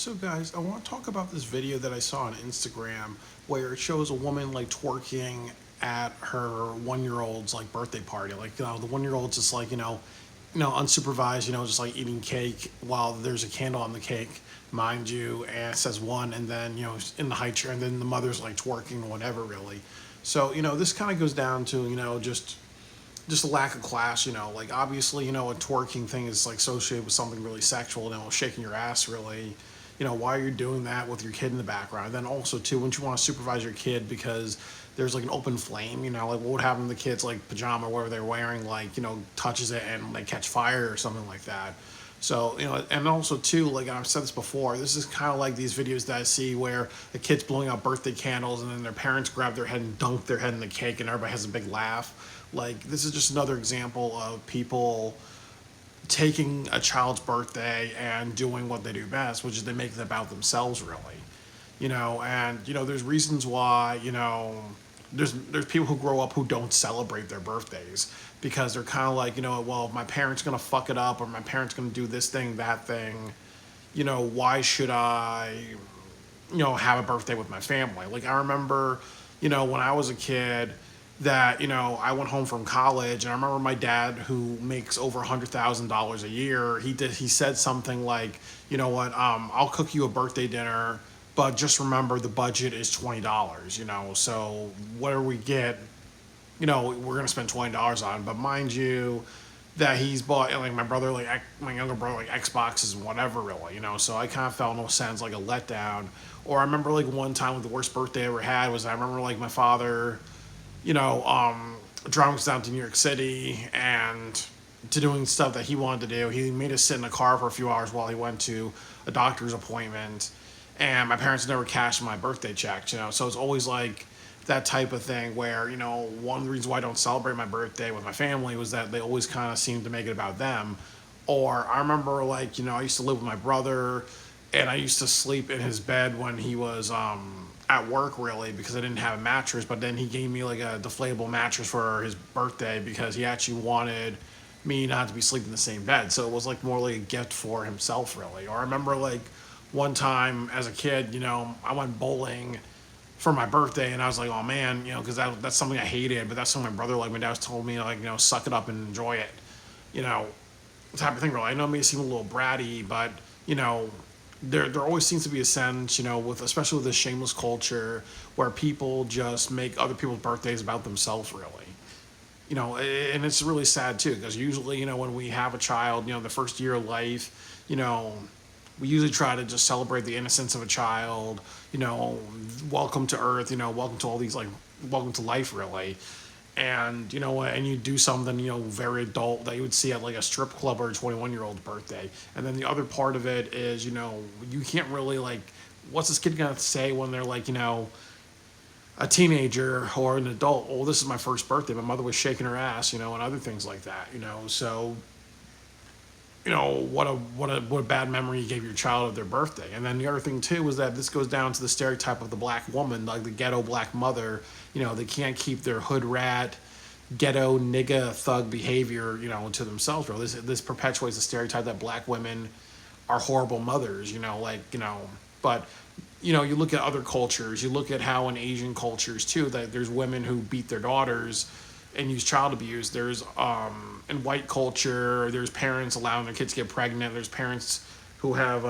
So guys, I want to talk about this video that I saw on Instagram where it shows a woman like twerking at her 1 year old's like birthday party. Like, the 1 year old's just like, unsupervised, just like eating cake while there's a candle on the cake, mind you, and it says one, and then, in the high chair, and then the mother's like twerking or whatever, really. So, this kind of goes down to, just a lack of class, like obviously, a twerking thing is like associated with something really sexual, shaking your ass really, why you're doing that with your kid in the background. And then also too, wouldn't you want to supervise your kid because there's like an open flame, like what would happen to the kids like pajama or whatever they're wearing, like, touches it and they catch fire or something like that. So, and also too, like I've said this before, this is kind of like these videos that I see where the kid's blowing out birthday candles and then their parents grab their head and dunk their head in the cake and everybody has a big laugh. Like, this is just another example of people taking a child's birthday and doing what they do best, which is they make it about themselves, really. And, there's reasons why, there's people who grow up who don't celebrate their birthdays because they're kind of like, well, if my parents going to fuck it up or my parents going to do this thing, that thing, why should I, have a birthday with my family? Like, I remember, when I was a kid, that I went home from college, and I remember my dad, who makes over $100,000 a year, he said something like, I'll cook you a birthday dinner, but just remember the budget is $20, so whatever we get, we're gonna spend $20 on. But mind you, that he's bought, like, my brother, like my younger brother, like Xboxes and whatever, really, so I kind of felt, in a sense, like a letdown. Or I remember like one time, the worst birthday I ever had was, I remember like my father, driving us down to New York City and to doing stuff that he wanted to do. He made us sit in the car for a few hours while he went to a doctor's appointment. And my parents never cashed my birthday checks, So it's always like that type of thing where, one of the reasons why I don't celebrate my birthday with my family was that they always kind of seem to make it about them. Or I remember, like, I used to live with my brother, and I used to sleep in his bed when he was at work, really, because I didn't have a mattress. But then he gave me like a deflatable mattress for his birthday because he actually wanted me not to be sleeping in the same bed. So it was like more like a gift for himself, really. Or I remember like one time as a kid, I went bowling for my birthday, and I was like, oh man, because that's something I hated, but that's something my brother, like my dad, told me, like, suck it up and enjoy it, you know, type of thing. Really, I know it may seem a little bratty, but there always seems to be a sense, with, especially with this shameless culture, where people just make other people's birthdays about themselves, really. And it's really sad too, because usually, when we have a child, the first year of life, we usually try to just celebrate the innocence of a child, welcome to earth, welcome to all these, like, welcome to life, really. And and you do something, very adult, that you would see at like a strip club or a 21-year-old's birthday. And then the other part of it is, you can't really, like, what's this kid gonna say when they're like, a teenager or an adult? Oh, this is my first birthday, my mother was shaking her ass, and other things like that. So what a bad memory you gave your child of their birthday. And then the other thing too is that this goes down to the stereotype of the black woman, like the ghetto black mother. They can't keep their hood rat, ghetto nigga thug behavior, to themselves. Bro, this perpetuates the stereotype that black women are horrible mothers. But you look at other cultures, you look at how in Asian cultures too, that there's women who beat their daughters and use child abuse. There's in white culture, there's parents allowing their kids to get pregnant. There's parents who have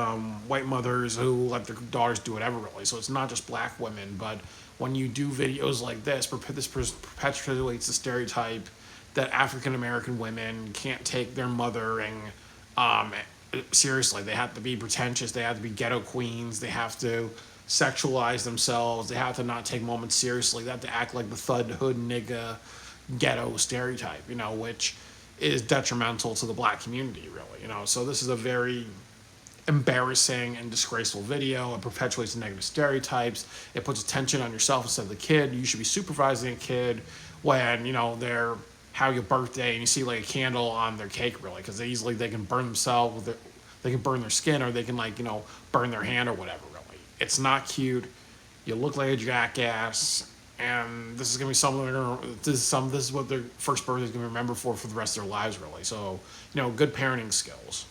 white mothers who let their daughters do whatever, really. So it's not just black women. But when you do videos like this perpetuates the stereotype that African American women can't take their mothering seriously. They have to be pretentious. They have to be ghetto queens. They have to sexualize themselves. They have to not take moments seriously. They have to act like the thud, hood, nigga, ghetto stereotype, which is detrimental to the black community, really. So this is a very embarrassing and disgraceful video. It perpetuates negative stereotypes. It puts attention on yourself instead of the kid. You should be supervising a kid when, they're having a birthday and you see like a candle on their cake, really, because they can burn themselves, they can burn their skin, or they can, like, burn their hand or whatever, really. It's not cute. You look like a jackass. And this is gonna be something. This is what their first birthday is gonna be remembered for the rest of their lives, really. So, good parenting skills.